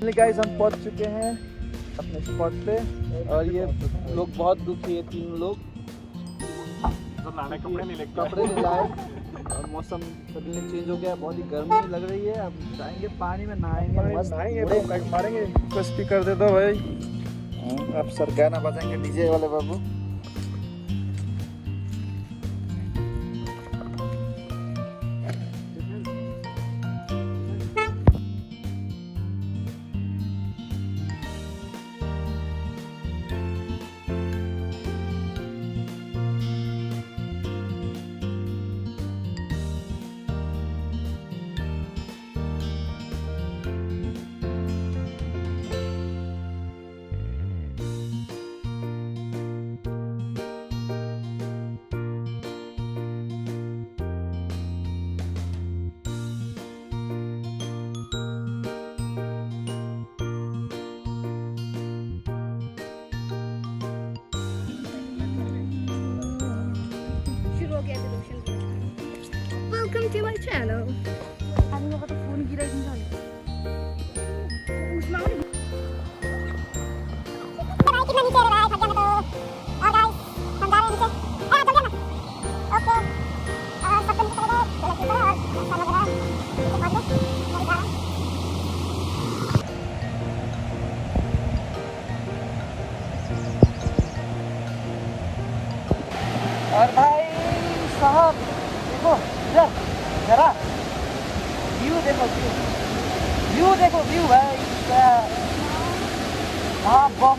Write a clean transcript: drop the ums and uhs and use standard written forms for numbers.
Guys हम पहुंच चुके हैं अपने स्पॉट पे और ये लोग बहुत दुखी है, 3 लोग कपड़े नहीं लाए और मौसम सडनली चेंज हो गया, बहुत ही गर्मी लग रही है। अब जाएंगे पानी में नहाएंगे, मस्त मारेंगे। कुछ कर दे दो भाई। अब सर गाना बजाएंगे डीजे वाले बाबू। Welcome to my channel. Ani ako to phone gira din zali. Usna ani. भाई कितना नीचे रहा है खड्डा में तो। और गाइस हम जा रहे हैं नीचे। जल्दी आना। ओके। और सब नीचे चले गए। चलो ऊपर और ऐसा लग रहा है। नीचे पहुंच गए। मेरी कार। और भाई साहब देखो इधर जरा व्यू देखो, व्यू देखो, व्यू भाई क्या बम।